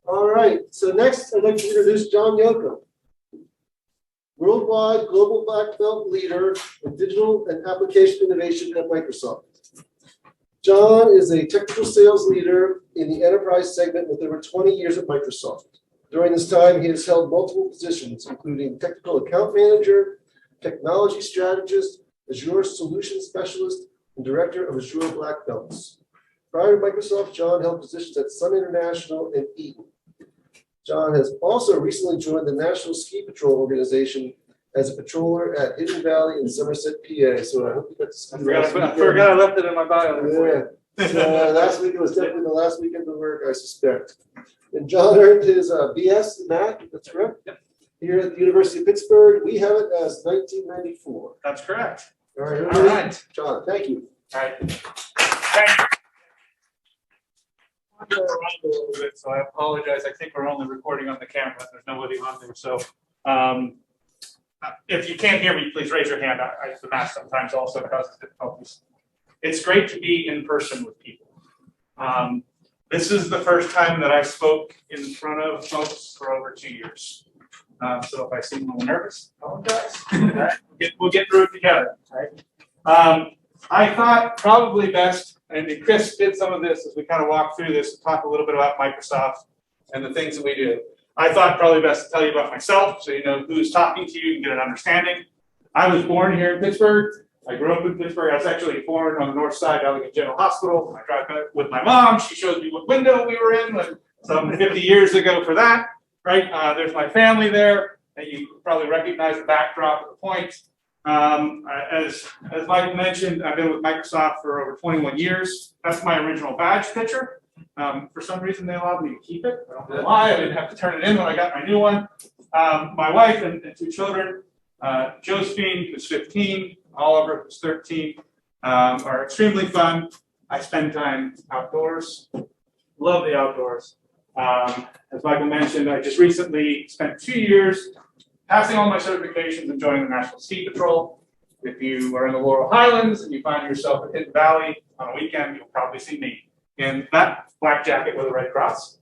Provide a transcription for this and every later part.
All right, so next I'd like to introduce John Yokim, worldwide global black belt leader in digital and application innovation at Microsoft. John is a technical sales leader in the enterprise segment with over 20 years at Microsoft. During this time, he has held multiple positions, including technical account manager, technology strategist, Azure solution specialist, and director of Azure Black Belts. Prior to Microsoft, John held positions at Sun International and Eaton. John has also recently joined the National Ski Patrol Organization as a patroller at Hidden Valley in Somerset, PA. So I hope you got to ski. I forgot I left it in my bio. Yeah. So last week, it was definitely the last weekend of work, I suspect. And John earned his BS in math, that's correct? Yep. Here at the University of Pittsburgh. We have it as 1994. That's correct. All right, All right. John, thank you. All right. Thank you. I'm going to run a little bit, so I apologize. I think we're only recording on the camera. There's nobody on there. So if you can't hear me, please raise your hand. I use the mask sometimes also causes difficulties. It's great to be in person with people. This is the first time that I spoke in front of folks for over 2 years. So if I seem a little nervous, I apologize. Right? We'll get through it together. Right? I thought probably best, and Chris did some of this as we kind of walked through this, to talk a little bit about Microsoft and the things that we do. I thought probably best to tell you about myself so you know who's talking to you and get an understanding. I was born here in Pittsburgh. I grew up in Pittsburgh. I was actually born on the north side of Allegheny General Hospital. I drive with my mom. She shows me what window we were in some 50 years ago for that. Right? There's my family there. And you probably recognize the backdrop at the point. As Michael mentioned, I've been with Microsoft for over 21 years. That's my original badge picture. For some reason, they allowed me to keep it. I don't know why. I didn't have to turn it in when I got my new one. My wife and 2 children, Josephine, who's 15, Oliver, who's 13, are extremely fun. I spend time outdoors. Love the outdoors. As Michael mentioned, I just recently spent 2 years passing all my certifications and joining the National Ski Patrol. If you are in the Laurel Highlands and you find yourself at Pitt Valley on a weekend, you'll probably see me in that black jacket with a red cross.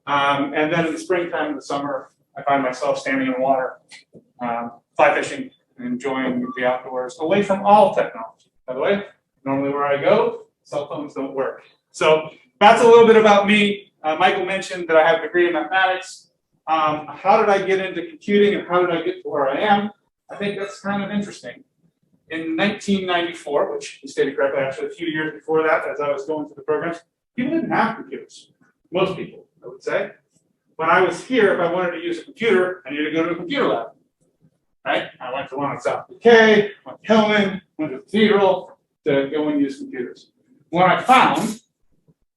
And then in the springtime and the summer, I find myself standing in the water, fly fishing, and enjoying the outdoors, away from all technology. By the way, normally where I go, cell phones don't work. So that's a little bit about me. Michael mentioned that I have a degree in mathematics. How did I get into computing and how did I get to where I am? I think that's kind of interesting. In 1994, which you stated correctly, actually a few years before that, as I was going through the programs, people didn't have computers. Most people, I would say. When I was here, if I wanted to use a computer, I needed to go to a computer lab. Right? I went to one in South UK, went to Hillman, went to Cathedral to go and use computers. What I found,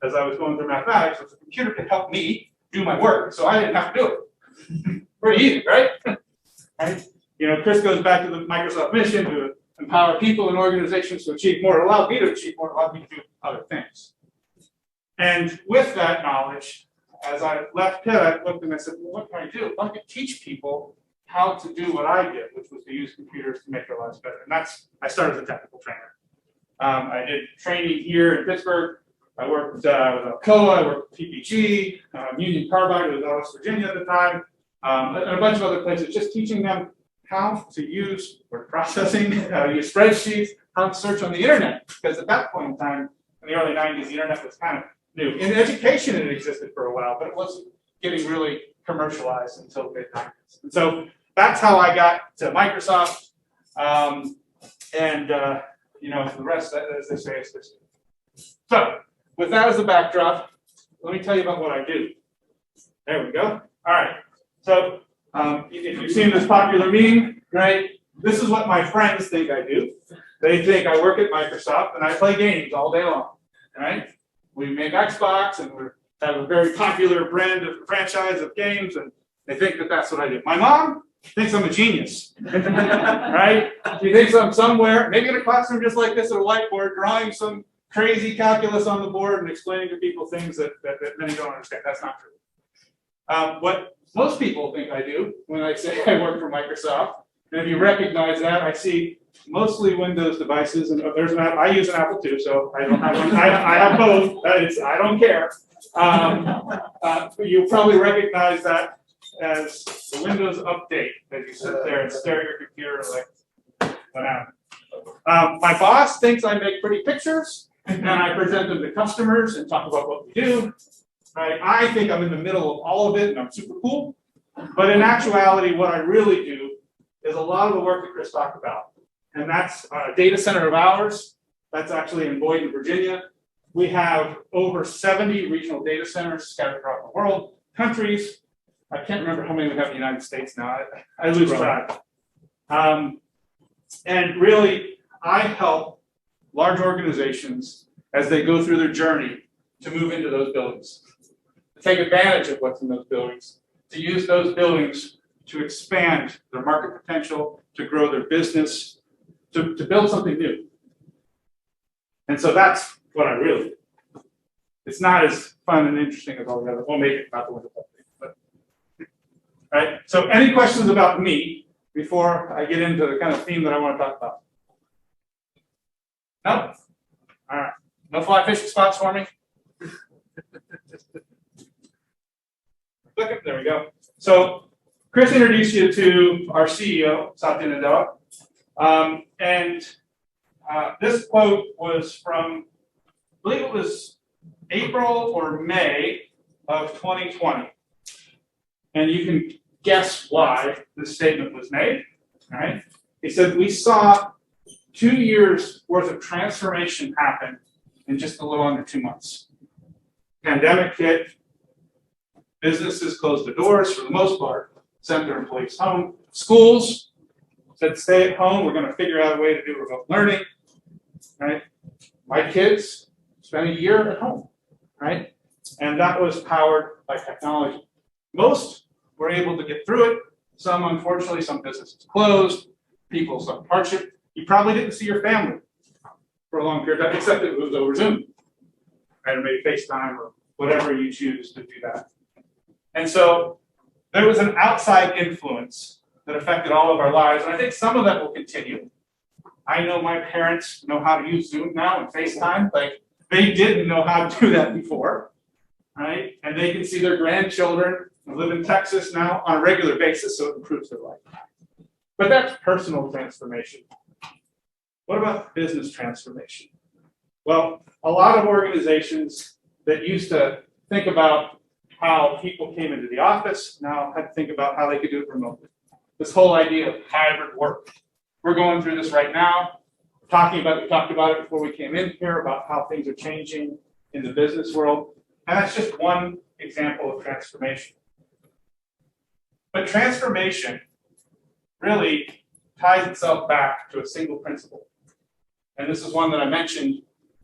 as I was going through mathematics, was a computer could help me do my work, so I didn't have to do it. Pretty easy, right? Right? You know, Chris goes back to the Microsoft mission to empower people and organizations to achieve more, allow me to achieve more, allow me to do other things. And with that knowledge, as I left Pitt, I looked and I said, well, what can I do? I could teach people how to do what I did, which was to use computers to make their lives better. And I started as a technical trainer. I did training here in Pittsburgh. I worked with Alcoa, I worked with PPG, Union Carbide, was West Virginia at the time, and a bunch of other places, just teaching them how to use word processing, how to use spreadsheets, how to search on the internet. Because at that point in time, in the early 90s, the internet was kind of new. In education, it existed for a while, but it wasn't getting really commercialized until the mid-90s. And so that's how I got to Microsoft. You know, the rest, as they say, is history. So, with that as a backdrop, let me tell you about what I do. There we go. All right. So, if you've seen this popular meme, right, this is what my friends think I do. They think I work at Microsoft and I play games all day long, right? We make Xbox and we have a very popular brand of franchise of games, and they think that that's what I do. My mom thinks I'm a genius, right? She thinks I'm somewhere, maybe in a classroom just like this at a whiteboard, drawing some crazy calculus on the board and explaining to people things that many don't understand. That's not true. What most people think I do when I say I work for Microsoft, and if you recognize that, I see mostly Windows devices, and I use an Apple II, so I don't have one. I have both. I don't care. You'll probably recognize that as the Windows update as you sit there and stare at your computer like, whatever. My boss thinks I make pretty pictures and I present them to customers and talk about what we do. Right? I think I'm in the middle of all of it and I'm super cool. But in actuality, what I really do is a lot of the work that Chris talked about. And that's a data center of ours. That's actually in Boynton, Virginia. We have over 70 regional data centers scattered throughout the world, countries. I can't remember how many we have in the United States now. I lose track. And really, I help large organizations as they go through their journey to move into those buildings, to take advantage of what's in those buildings, to use those buildings to expand their market potential, to grow their business, to build something new. And so that's what I really do. It's not as fun and interesting as all the other. We'll make it about the window update. But, right. So any questions about me before I get into the kind of theme that I want to talk about? No? All right. No fly fishing spots for me? Click it. There we go. So Chris introduced you to our CEO, Satya Nadella. This quote was from, I believe it was April or May of 2020. And you can guess why this statement was made. All right? He said, we saw 2 years worth of transformation happen in just a little under 2 months. Pandemic hit, businesses closed their doors for the most part, sent their employees home. Schools said, stay at home, we're going to figure out a way to do remote learning. Right? My kids spent a year at home, right? And that was powered by technology. Most were able to get through it. Some, unfortunately, some businesses closed. People suffered hardship. You probably didn't see your family for a long period of time, except it was over Zoom, right? Or maybe FaceTime or whatever you choose to do that. And so there was an outside influence that affected all of our lives, and I think some of that will continue. I know my parents know how to use Zoom now and FaceTime. Like, they didn't know how to do that before, right? And they can see their grandchildren who live in Texas now on a regular basis, so it improves their life. But that's personal transformation. What about business transformation? Well, a lot of organizations that used to think about how people came into the office now had to think about how they could do it remotely. This whole idea of hybrid work. We're going through this right now. We talked about it before we came in here about how things are changing in the business world. And that's just one example of transformation. But transformation really ties itself back to a single principle. And this is one that I mentioned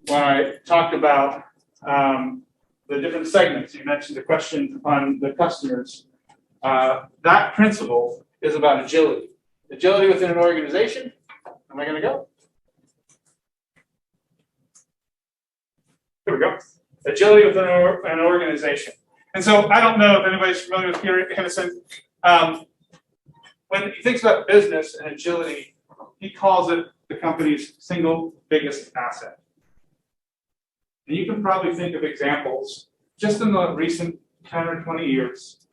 when I talked about the different segments. You mentioned the question on the customers. That principle is about agility. Agility within an organization. Am I going to go? Here we go. Agility within an organization. And so I don't know if anybody's familiar with Gary Henderson. When he thinks about business and agility, he calls it the company's single biggest asset. And you can probably think of examples just in the recent 10 or 20 years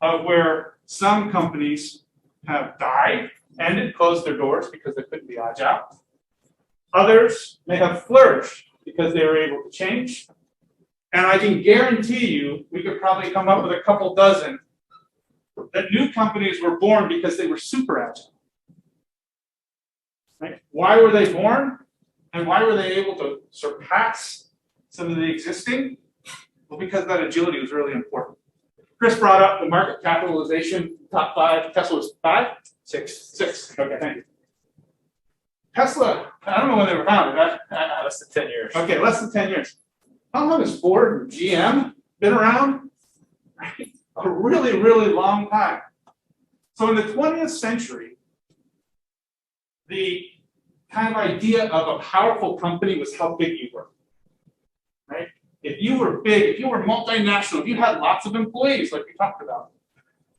of where some companies have died, ended, closed their doors because they couldn't be agile. Others may have flourished because they were able to change. And I can guarantee you, we could probably come up with a couple dozen that new companies were born because they were super agile. Right? Why were they born? And why were they able to surpass some of the existing? Well, because that agility was really important. Chris brought up the market capitalization, top 5. Tesla was 5? 6. Okay, thank you. Tesla, I don't know when they were founded. Less than 10 years. Okay, less than 10 years. How long has Ford and GM been around? Right? A really, really long time. So in the 20th century, the kind of idea of a powerful company was how big you were. Right? If you were big, if you were multinational, if you had lots of employees, like we talked about,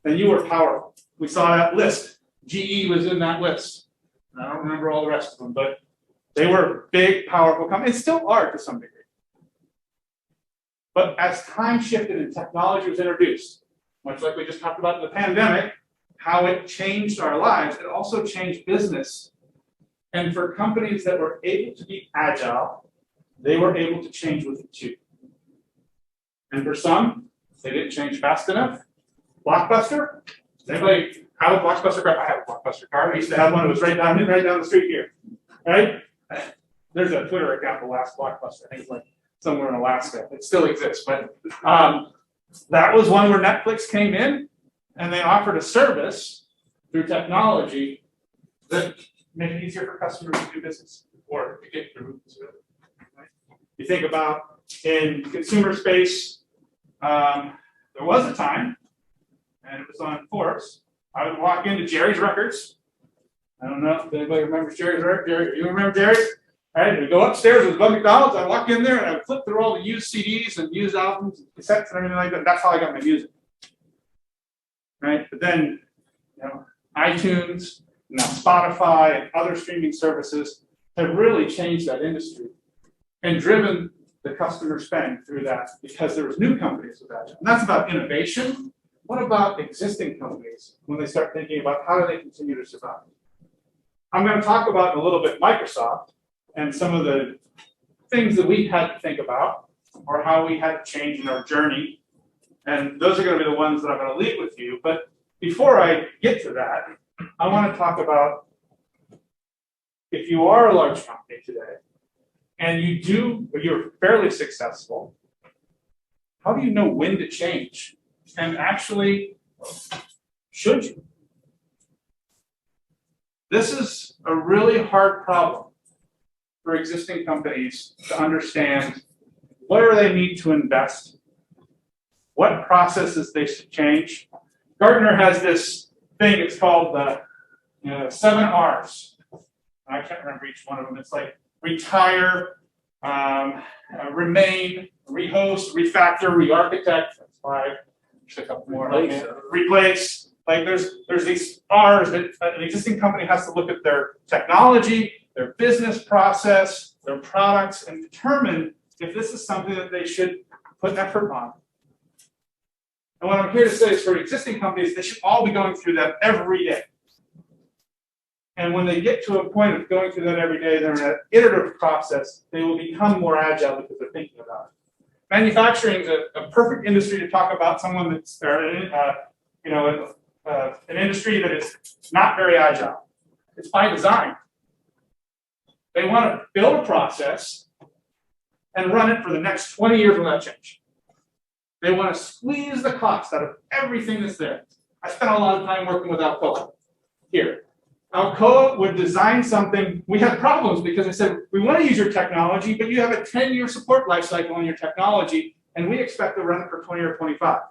then you were powerful. We saw that list. GE was in that list. I don't remember all the rest of them, but they were big, powerful companies, and still are to some degree. But as time shifted and technology was introduced, much like we just talked about in the pandemic, how it changed our lives, it also changed business. And for companies that were able to be agile, they were able to change with it too. And for some, they didn't change fast enough. Blockbuster? Does anybody have a Blockbuster car? I have a Blockbuster car. I used to have one. It was right down the street here. Right? There's a Twitter account, the last Blockbuster. I think it's like somewhere in Alaska. It still exists. But that was one where Netflix came in and they offered a service through technology that made it easier for customers to do business or to get through. Right? You think about in consumer space, there was a time, and it was on Forbes, I would walk into Jerry's Records. I don't know if anybody remembers Jerry's Records. Jerry, you remember Jerry's? All right, we'd go upstairs with Bud McDonald's. I'd walk in there and I'd flip through all the used CDs and used albums and cassettes and everything like that. That's how I got my music. Right? But then, iTunes, now Spotify, and other streaming services have really changed that industry and driven the customer spend through that because there was new companies with that. And that's about innovation. What about existing companies when they start thinking about how do they continue to survive? I'm going to talk about in a little bit Microsoft and some of the things that we had to think about or how we had to change in our journey. And those are going to be the ones that I'm going to leave with you. But before I get to that, I want to talk about if you are a large company today and you're fairly successful, how do you know when to change? And actually, should you? This is a really hard problem for existing companies to understand where they need to invest, what processes they should change. Gartner has this thing, it's called the 7 R's. I can't remember each one of them. It's like retire, remain, rehost, refactor, re-architect. That's 5. Just a couple more. Replace. Like there's these R's that an existing company has to look at their technology, their business process, their products, and determine if this is something that they should put effort on. And what I'm here to say is for existing companies, they should all be going through that every day. And when they get to a point of going through that every day, they're in an iterative process, they will become more agile because they're thinking about it. Manufacturing is a perfect industry to talk about someone that's, an industry that is not very agile. It's by design. They want to build a process and run it for the next 20 years without change. They want to squeeze the cost out of everything that's there. I spent a lot of time working with Alcoa here. Alcoa would design something. We had problems because they said, we want to use your technology, but you have a 10-year support life cycle on your technology, and we expect to run it for 20 or 25.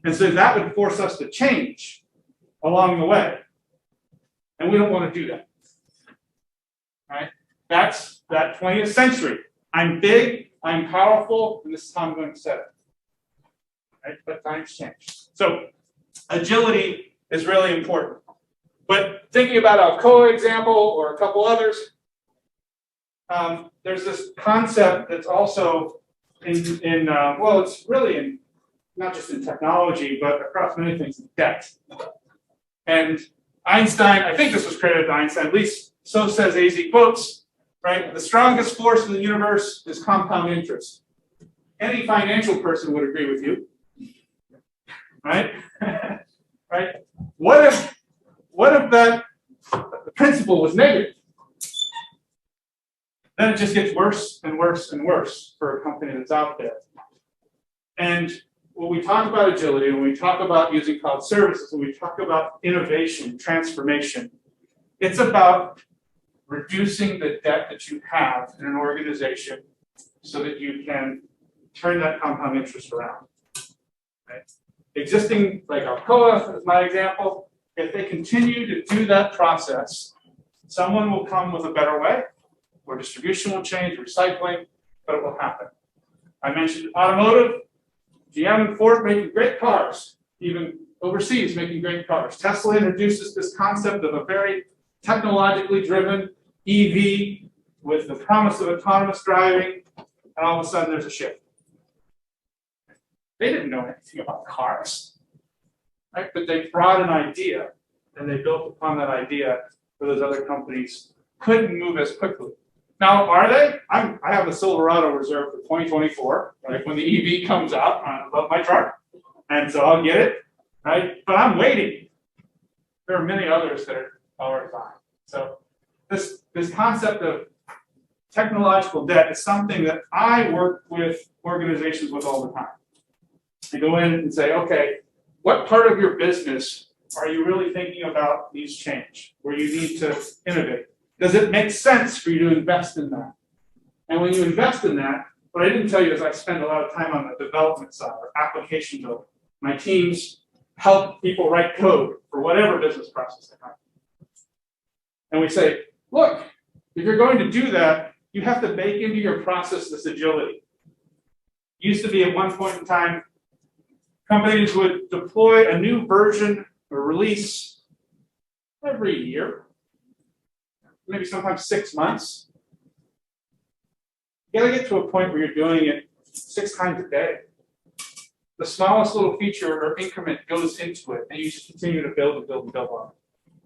And so that would force us to change along the way. And we don't want to do that. Right? That's that 20th century. I'm big, I'm powerful, and this is how I'm going to set it. Right? But times change. So agility is really important. But thinking about Alcoa example or a couple others, there's this concept that's also it's really in not just in technology, but across many things, debt. And Einstein, I think this was credited to Einstein, at least so says AZ quotes, right? The strongest force in the universe is compound interest. Any financial person would agree with you, right? Right? What if that the principle was negative? Then it just gets worse and worse and worse for a company that's out there. And when we talk about agility, when we talk about using cloud services, when we talk about innovation, transformation, it's about reducing the debt that you have in an organization so that you can turn that compound interest around. Right? Existing, like Alcoa is my example, if they continue to do that process, someone will come with a better way, or distribution will change, recycling, but it will happen. I mentioned automotive, GM and Ford making great cars, even overseas making great cars. Tesla introduces this concept of a very technologically driven EV with the promise of autonomous driving, and all of a sudden there's a shift. They didn't know anything about cars, right? But they brought an idea, and they built upon that idea where those other companies couldn't move as quickly. Now, are they? I have a Silverado reserved for 2024, right? When the EV comes out, I love my truck, and so I'll get it, right? But I'm waiting. There are many others that are already buying. So this concept of technological debt is something that I work with organizations with all the time. I go in and say, okay, what part of your business are you really thinking about needs change, where you need to innovate? Does it make sense for you to invest in that? And when you invest in that, what I didn't tell you is I spend a lot of time on the development side or application building. My teams help people write code for whatever business process they have. And we say, look, if you're going to do that, you have to bake into your process this agility. It used to be at one point in time, companies would deploy a new version or release every year, maybe sometimes 6 months. You gotta get to a point where you're doing it 6 times a day. The smallest little feature or increment goes into it, and you just continue to build and build and build on it.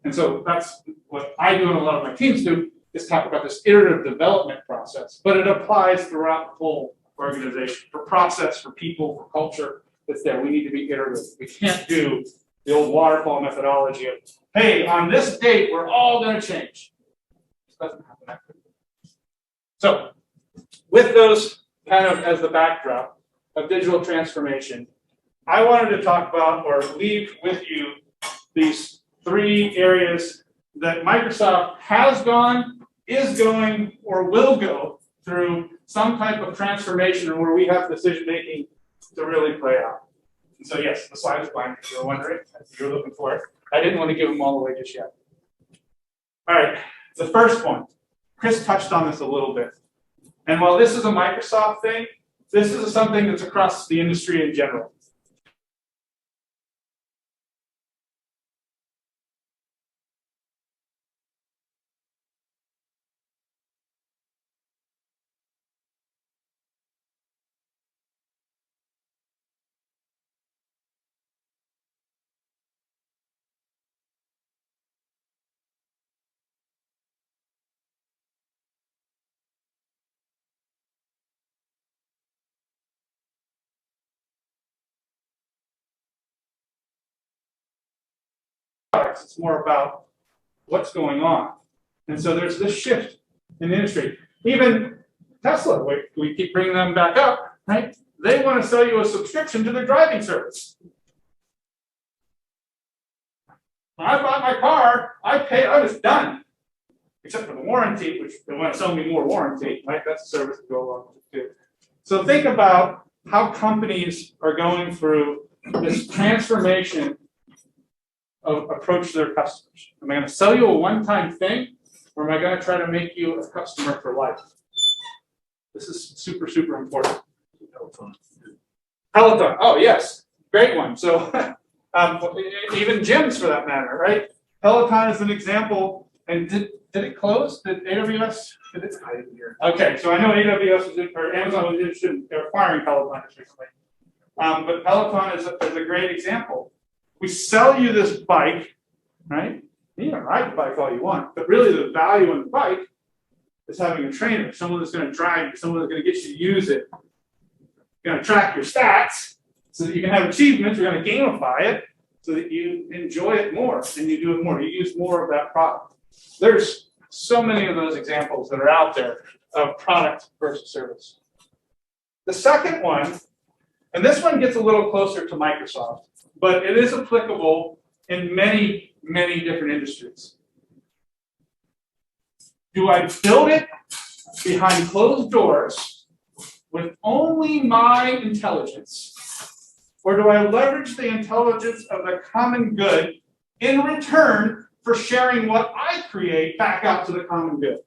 And so that's what I do and a lot of my teams do, is talk about this iterative development process, but it applies throughout the whole organization, for process, for people, for culture. It's there. We need to be iterative. We can't do the old waterfall methodology of, hey, on this date, we're all going to change. It doesn't happen that quickly. So, with those kind of as the backdrop of digital transformation, I wanted to talk about or leave with you these 3 areas that Microsoft has gone, is going, or will go through some type of transformation where we have decision making to really play out. And so yes, the slide is blank if you were wondering, if you were looking for it. I didn't want to give them all away just yet. All right, the first one. Chris touched on this a little bit. And while this is a Microsoft thing, this is something that's across the industry in general. It's more about what's going on. And so there's this shift in the industry. Even Tesla, we keep bringing them back up, right? They want to sell you a subscription to their driving service. When I bought my car, I was done. Except for the warranty, which they want to sell me more warranty, right? That's a service to go along with it too. So think about how companies are going through this transformation of approach to their customers. Am I going to sell you a one-time thing, or am I going to try to make you a customer for life? This is super, super important. Peloton. Oh, yes. Great one. So even gyms for that matter, right? Peloton is an example. And did it close? Did AWS? Did it? I didn't hear. Okay, so I know AWS was or Amazon was interested in acquiring Peloton recently. But Peloton is a great example. We sell you this bike, right? You can ride the bike all you want, but really the value in the bike is having a trainer, someone that's going to drive you, someone that's going to get you to use it. You're going to track your stats so that you can have achievements. You're going to gamify it so that you enjoy it more and you do it more. You use more of that product. There's so many of those examples that are out there of product versus service. The second one, and this one gets a little closer to Microsoft, but it is applicable in many, many different industries. Do I build it behind closed doors with only my intelligence, or do I leverage the intelligence of the common good in return for sharing what I create back out to the common good?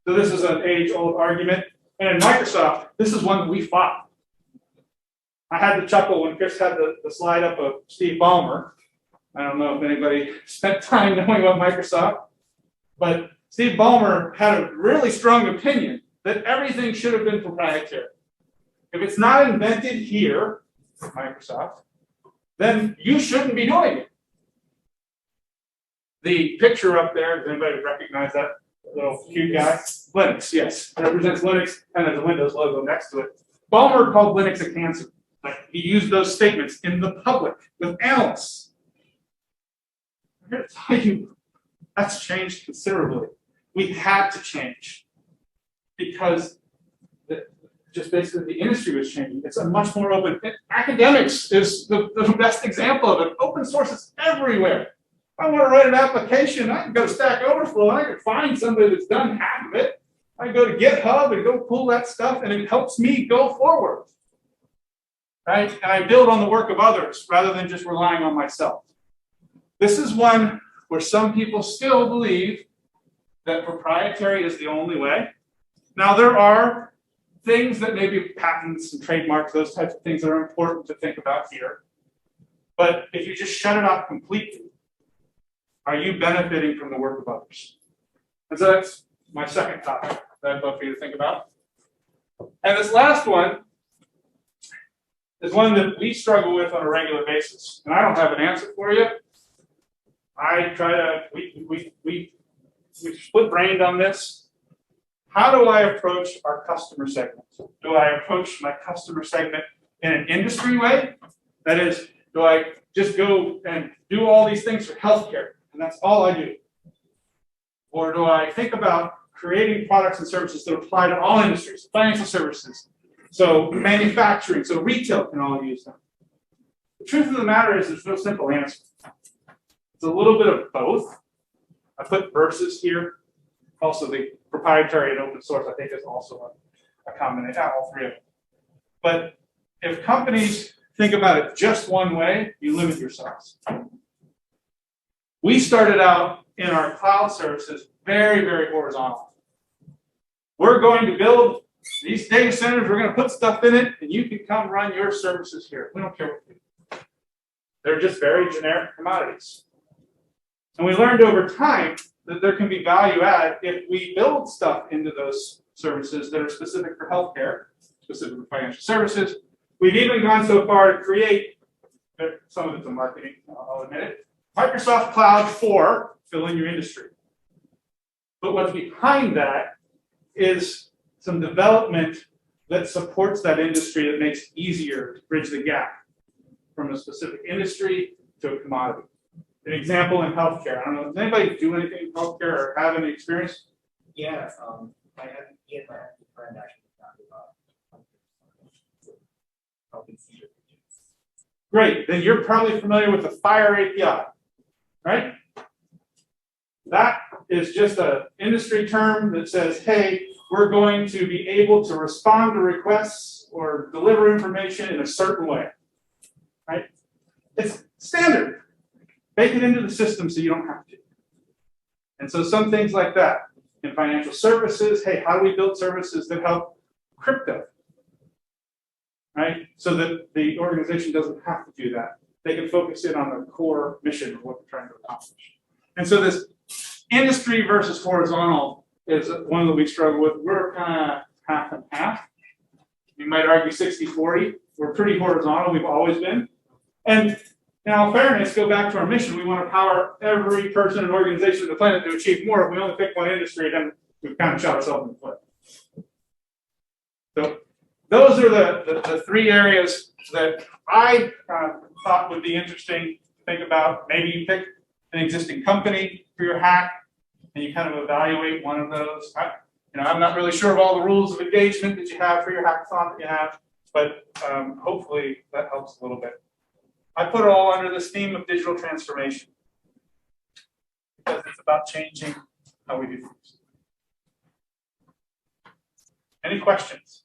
So this is an age-old argument, and in Microsoft, this is one that we fought. I had to chuckle when Chris had the slide up of Steve Ballmer. I don't know if anybody spent time knowing about Microsoft, but Steve Ballmer had a really strong opinion that everything should have been proprietary. If it's not invented here, at Microsoft, then you shouldn't be doing it. The picture up there, does anybody recognize that little cute guy? Linux, yes. It represents Linux and has a Windows logo next to it. Ballmer called Linux a cancer. Like, he used those statements in the public with analysts. I'm here to tell you, that's changed considerably. We had to change because just basically the industry was changing. It's a much more open. Academics is the best example of it. Open source is everywhere. If I want to write an application, I can go to Stack Overflow and I can find somebody that's done half of it. I go to GitHub and go pull that stuff, and it helps me go forward. Right? And I build on the work of others rather than just relying on myself. This is one where some people still believe that proprietary is the only way. Now, there are things that maybe patents and trademarks, those types of things that are important to think about here. But if you just shut it off completely, are you benefiting from the work of others? And so that's my second topic that I'd love for you to think about. And this last one is one that we struggle with on a regular basis. And I don't have an answer for you. I try to, we split-brained on this. How do I approach our customer segment? Do I approach my customer segment in an industry way? That is, do I just go and do all these things for healthcare, and that's all I do? Or do I think about creating products and services that apply to all industries, financial services, so manufacturing, so retail can all use them? The truth of the matter is there's no simple answer. It's a little bit of both. I put verses here. Also, the proprietary and open source, I think, is also a combination, all three of them. But if companies think about it just one way, you limit yourselves. We started out in our cloud services very, very horizontal. We're going to build these data centers, we're going to put stuff in it, and you can come run your services here. We don't care what you do. They're just very generic commodities. And we learned over time that there can be value add if we build stuff into those services that are specific for healthcare, specific for financial services. We've even gone so far to create, some of it's in marketing, I'll admit it, Microsoft Cloud for fill in your industry. But what's behind that is some development that supports that industry that makes it easier to bridge the gap from a specific industry to a commodity. An example in healthcare. I don't know, does anybody do anything in healthcare or have any experience? Yeah, I have me and my friend actually talked about helping senior patients. Great, then you're probably familiar with the FHIR API, right? That is just an industry term that says, hey, we're going to be able to respond to requests or deliver information in a certain way, right? It's standard. Bake it into the system so you don't have to. And so some things like that. In financial services, hey, how do we build services that help crypto? Right? So that the organization doesn't have to do that. They can focus in on the core mission of what they're trying to accomplish. And so this industry versus horizontal is one that we struggle with. We're kind of half and half. You might argue 60-40. We're pretty horizontal, we've always been. And now, fairness, go back to our mission. We want to power every person and organization on the planet to achieve more. If we only pick one industry, then we've kind of shot ourselves in the foot. So those are the three areas that I thought would be interesting to think about. Maybe you pick an existing company for your hack, and you kind of evaluate one of those. I'm not really sure of all the rules of engagement that you have for your hackathon that you have, but hopefully that helps a little bit. I put it all under this theme of digital transformation because it's about changing how we do things. Any questions?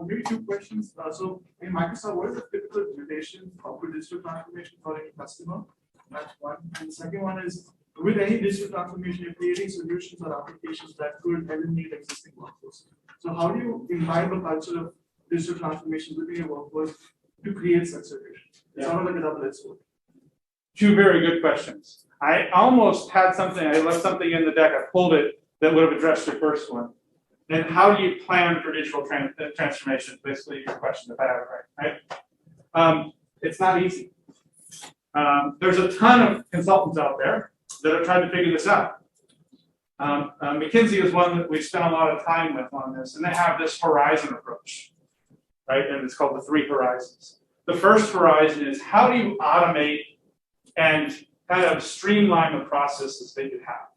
Maybe two questions. So in Microsoft, what is the typical duration of a digital transformation for any customer? That's one. And the second one is, with any digital transformation, you're creating solutions or applications that could eliminate existing workforce. So how do you imbibe a culture of digital transformation within your workforce to create such solutions? It's sort of like a double-edged sword. Two very good questions. I almost had something, I left something in the deck, I pulled it, that would have addressed your first one. And how do you plan for digital transformation? Basically, your question, if I have it right? It's not easy. There's a ton of consultants out there that are trying to figure this out. McKinsey is one that we've spent a lot of time with on this, and they have this horizon approach, right? And it's called the 3 horizons. The first horizon is how do you automate and kind of streamline the processes that you have.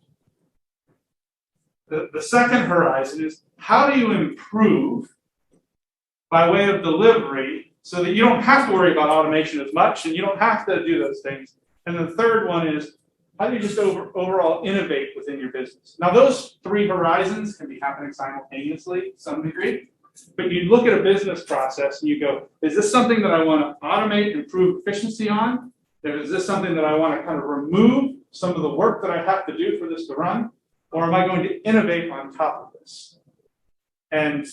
The second horizon is how do you improve by way of delivery so that you don't have to worry about automation as much and you don't have to do those things. And the third one is how do you just overall innovate within your business? Now, those 3 horizons can be happening simultaneously to some degree, but you look at a business process and you go, is this something that I want to automate, improve efficiency on? Is this something that I want to kind of remove some of the work that I have to do for this to run? Or am I going to innovate on top of this? And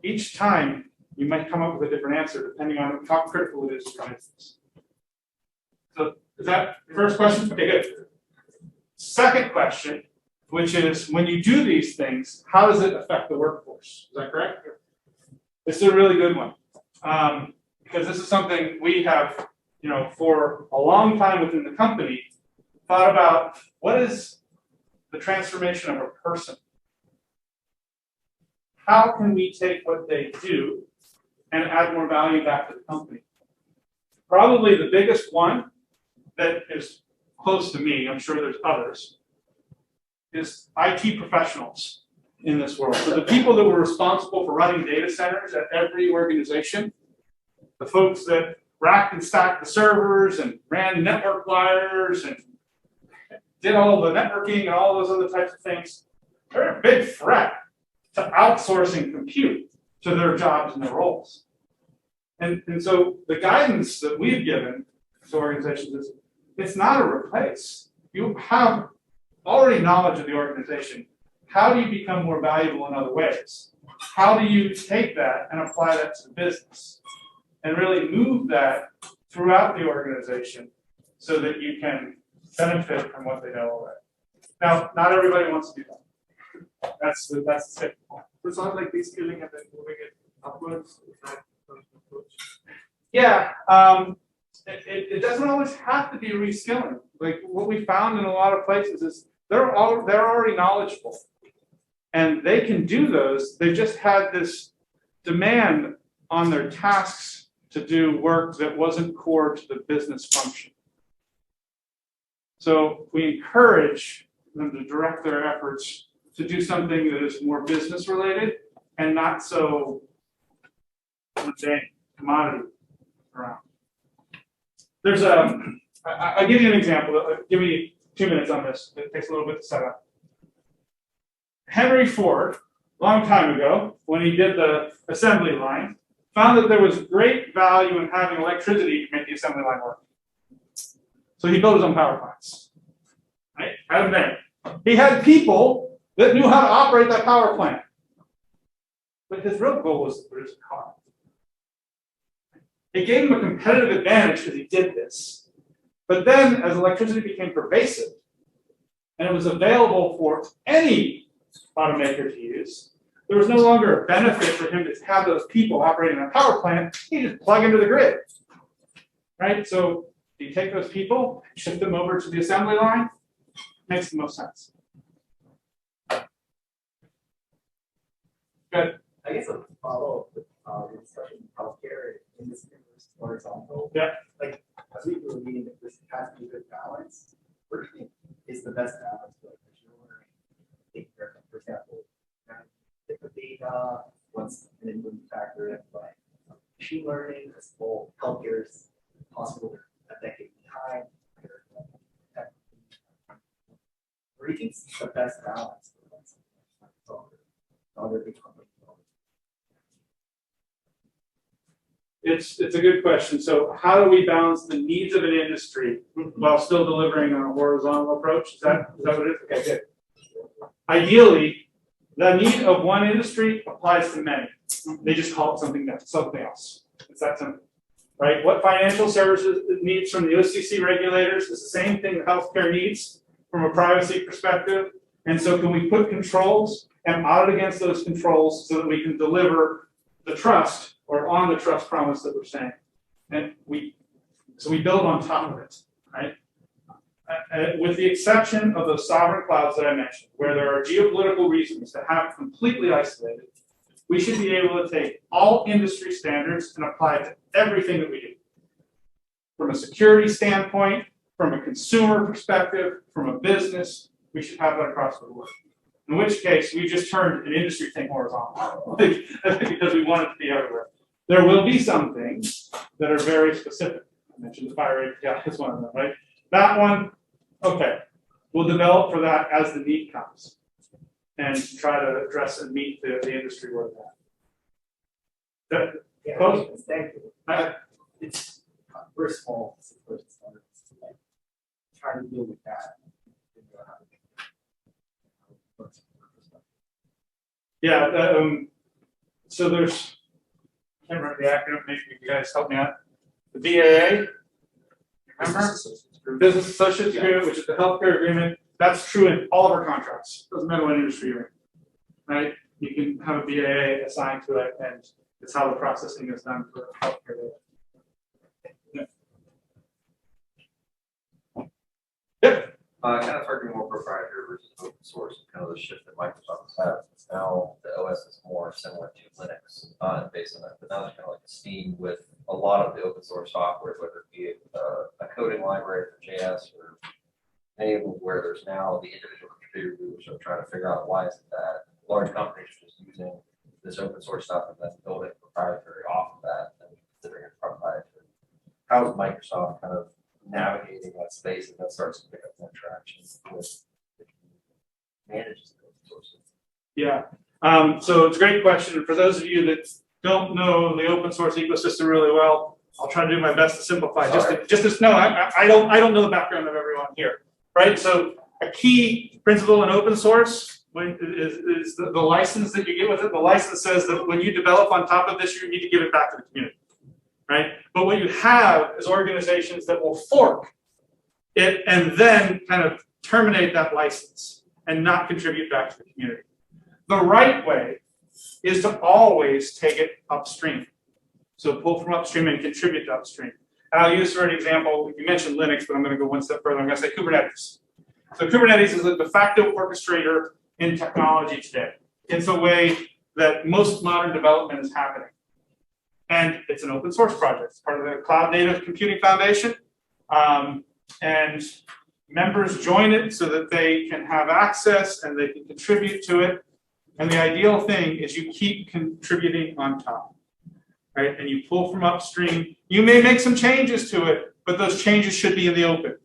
each time you might come up with a different answer depending on how critical it is to business. So is that the first question? Okay, good. Second question, which is when you do these things, how does it affect the workforce? Is that correct? This is a really good one. Because this is something we have, for a long time within the company, thought about what is the transformation of a person? How can we take what they do and add more value back to the company? Probably the biggest one that is close to me, I'm sure there's others, is IT professionals in this world. So the people that were responsible for running data centers at every organization, the folks that racked and stacked the servers and ran network wires and did all the networking and all those other types of things, they're a big threat to outsourcing compute to their jobs and their roles. And so the guidance that we've given to organizations is it's not a replace. You have already knowledge of the organization. How do you become more valuable in other ways? How do you take that and apply that to the business and really move that throughout the organization so that you can benefit from what they know already? Now, not everybody wants to do that. That's the second point. So it's not like reskilling and then moving it upwards. Is that the approach? Yeah, it doesn't always have to be reskilling. Like what we found in a lot of places is they're already knowledgeable, and they can do those. They've just had this demand on their tasks to do work that wasn't core to the business function. So we encourage them to direct their efforts to do something that is more business related and not so mundane, commodity around. There's I'll give you an example. Give me 2 minutes on this. It takes a little bit to set up. Henry Ford, a long time ago, when he did the assembly line, found that there was great value in having electricity to make the assembly line work. So he built his own power plants. Right? Had them there. He had people that knew how to operate that power plant. But his real goal was to produce a car. It gave him a competitive advantage because he did this. But then, as electricity became pervasive, and it was available for any automaker to use, there was no longer a benefit for him to have those people operating a power plant. He just plug into the grid. Right? So you take those people, shift them over to the assembly line, makes the most sense. Good. I guess a follow-up with the discussion of healthcare in this universe, for example. Yeah. Like, as we were reading that this has to be a good balance, what do you think is the best balance for like machine learning? For example, different data, what's an input factor, and like machine learning, this whole healthcare is possible a decade behind. What do you think is the best balance for other big companies? It's a good question. So how do we balance the needs of an industry while still delivering on a horizontal approach? Is that what it is? Okay, good. Ideally, the need of one industry applies to many. They just call it something else. It's that simple. Right? What financial services it needs from the OCC regulators is the same thing that healthcare needs from a privacy perspective. And so can we put controls and audit against those controls so that we can deliver the trust or on the trust promise that we're saying. And so we build on top of it, right? With the exception of those sovereign clouds that I mentioned, where there are geopolitical reasons to have it completely isolated, we should be able to take all industry standards and apply it to everything that we do. From a security standpoint, from a consumer perspective, from a business, we should have that across the board. In which case, we just turned an industry thing horizontal because we want it to be everywhere. There will be some things that are very specific. I mentioned the fire rate, yeah, that's one of them, right? That one, okay, we'll develop for that as the need comes and try to address and meet the industry where they're at. Yeah, Close? thank you. It's we're small. Trying to deal with that. Yeah, so there's, I can't remember the acronym, maybe you guys help me out. The BAA, remember? Business Associates Agreement, which is the healthcare agreement. That's true in all of our contracts. Doesn't matter what industry you're in, right? You can have a BAA assigned to it, and it's how the processing is done for healthcare data. Yep. Kind of targeting more proprietary versus open source, kind of the shift that Microsoft has had. It's now the OS is more similar to Linux, based on that. But now there's kind of like a Steam with a lot of the open source software, whether it be a coding library for JS or any of them, where there's now the individual contributor groups are trying to figure out why is it that large companies are just using this open source stuff and then building proprietary off of that and considering it proprietary. How is Microsoft kind of navigating that space and that starts to pick up more traction with the manages the open source? Yeah, so it's a great question. For those of you that don't know the open source ecosystem really well, I'll try to do my best to simplify. I don't know the background of everyone here, right? So a key principle in open source is the license that you get with it. The license says that when you develop on top of this, you need to give it back to the community, right? But what you have is organizations that will fork it and then kind of terminate that license and not contribute back to the community. The right way is to always take it upstream. So pull from upstream and contribute to upstream. And I'll use for an example, you mentioned Linux, but I'm going to go one step further. I'm going to say Kubernetes. So Kubernetes is a de facto orchestrator in technology today. It's a way that most modern development is happening. And it's an open source project. It's part of the Cloud Native Computing Foundation. And members join it so that they can have access and they can contribute to it. And the ideal thing is you keep contributing on top, right? And you pull from upstream. You may make some changes to it, but those changes should be in the open.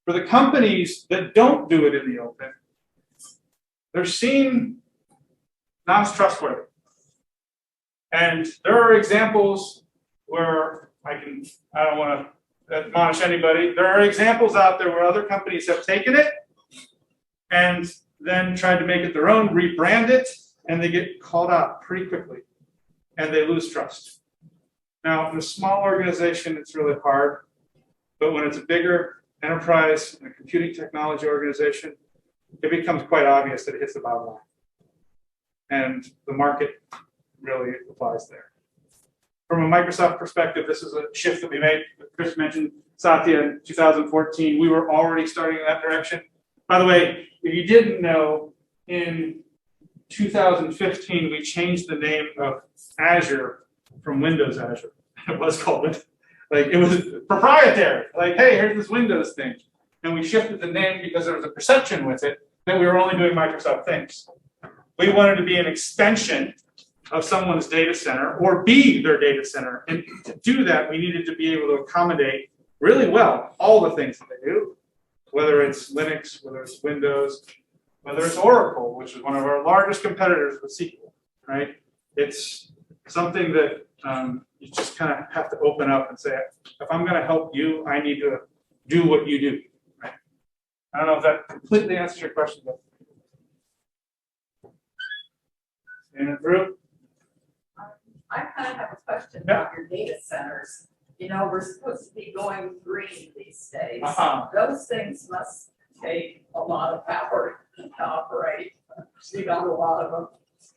For the companies that don't do it in the open, they're seen not as trustworthy. And there are examples where I don't want to admonish anybody. There are examples out there where other companies have taken it and then tried to make it their own, rebrand it, and they get called out pretty quickly and they lose trust. Now, in a small organization, it's really hard, but when it's a bigger enterprise and a computing technology organization, it becomes quite obvious that it hits the bottom line. And the market really applies there. From a Microsoft perspective, this is a shift that we made. Chris mentioned Satya in 2014. We were already starting in that direction. By the way, if you didn't know, in 2015, we changed the name of Azure from Windows Azure. It was called it. Like, it was proprietary. Like, hey, here's this Windows thing. And we shifted the name because there was a perception with it that we were only doing Microsoft things. We wanted to be an extension of someone's data center or be their data center. And to do that, we needed to be able to accommodate really well all the things that they do, whether it's Linux, whether it's Windows, whether it's Oracle, which is one of our largest competitors with SQL, right? It's something that you just kind of have to open up and say, if I'm going to help you, I need to do what you do, right? I don't know if that completely answers your question, but Andrew? I kind of have a question about your data centers. You know, we're supposed to be going green these days. Those things must take a lot of power to operate. We got a lot of them.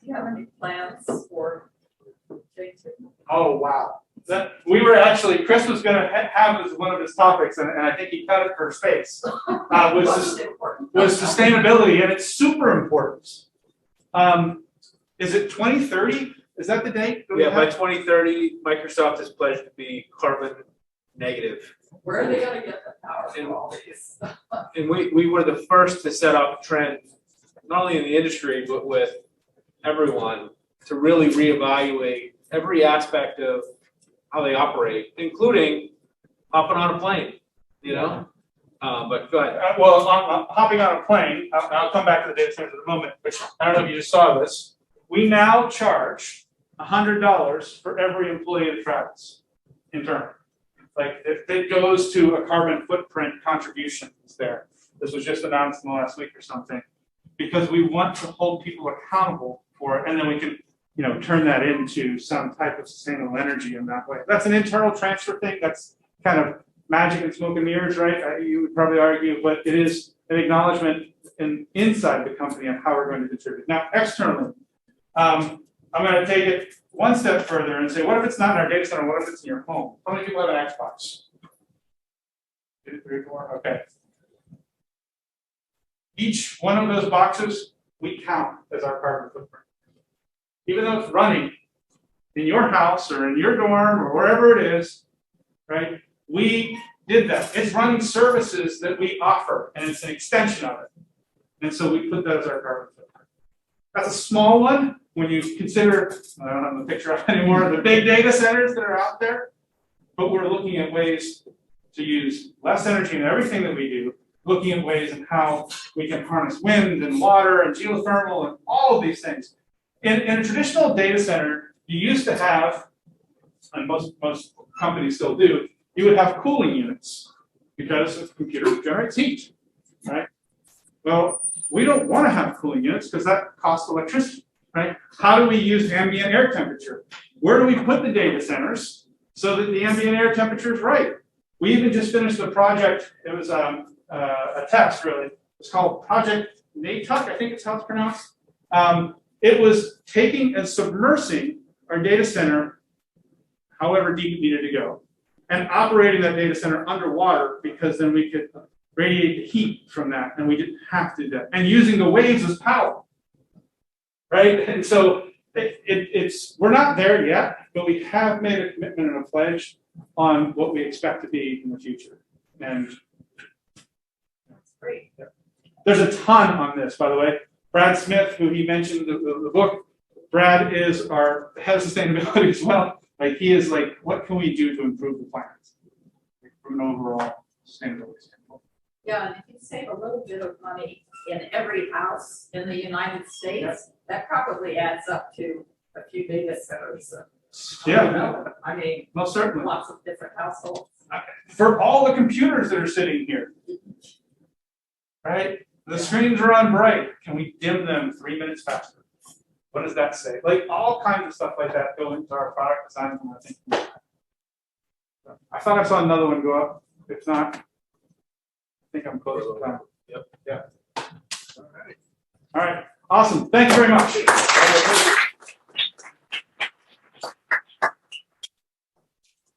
Do you have any plans for changes? Oh, wow. We were actually, Chris was gonna have as one of his topics, and I think he cut it for space, was sustainability, and it's super important. Is it 2030? Is that the date? that we Yeah, by have? 2030, Microsoft has pledged to be carbon negative. Where are they gonna get the power for all these? And we were the first to set up a trend, not only in the industry, but with everyone, to really reevaluate every aspect of how they operate, including hopping on a plane, you know? But go ahead. Well, hopping on a plane, I'll come back to the data centers in a moment, which I don't know if you just saw this. We now charge $100 for every employee that travels internally. Like if it goes to a carbon footprint contribution, it's there. This was just announced in the last week or something, because we want to hold people accountable for it, and then we can, you know, turn that into some type of sustainable energy in that way. That's an internal transfer thing. That's kind of magic and smoke and mirrors, right? You would probably argue, but it is an acknowledgement inside the company of how we're going to contribute. Now, externally, I'm going to take it one step further and say, what if it's not in our data center? What if it's in your home? How many people have an Xbox? 2, 3, 4. Okay. Each one of those boxes we count as our carbon footprint. Even though it's running in your house or in your dorm or wherever it is, right? We did that. It's running services that we offer, and it's an extension of it. And so we put that as our carbon footprint. That's a small one when you consider, I don't have the picture up anymore, the big data centers that are out there, but we're looking at ways to use less energy in everything that we do, looking at ways in how we can harness wind and water and geothermal and all of these things. In a traditional data center, you used to have, and most companies still do, you would have cooling units because the computer generates heat, right? Well, we don't want to have cooling units because that costs electricity, right? How do we use ambient air temperature? Where do we put the data centers so that the ambient air temperature is right? We even just finished a project. It was a test, really. It's called Project NATUC, I think it's how it's pronounced. It was taking and submersing our data center, however deep it needed to go, and operating that data center underwater, because then we could radiate the heat from that, and we didn't have to do that. And using the waves as power, right? And so we're not there yet, but we have made a commitment and a pledge on what we expect to be in the future. And That's great. there's a ton on this, by the way. Brad Smith, who he mentioned the book, Brad is our head of sustainability as well. Like he is like, what can we do to improve the planet from an overall sustainability standpoint? Yeah, and if you save a little bit of money in every house in the United States, that probably adds up to a few data centers. Yeah, I mean, most certainly. lots of different households. For all the computers that are sitting here, right? The screens are on bright. Can we dim them 3 minutes faster? What does that say? Like all kinds of stuff like that go into our product design. I thought I saw another one go up. If not, I think I'm close to time. Yep. Yeah. All right. Awesome. Thank you very much.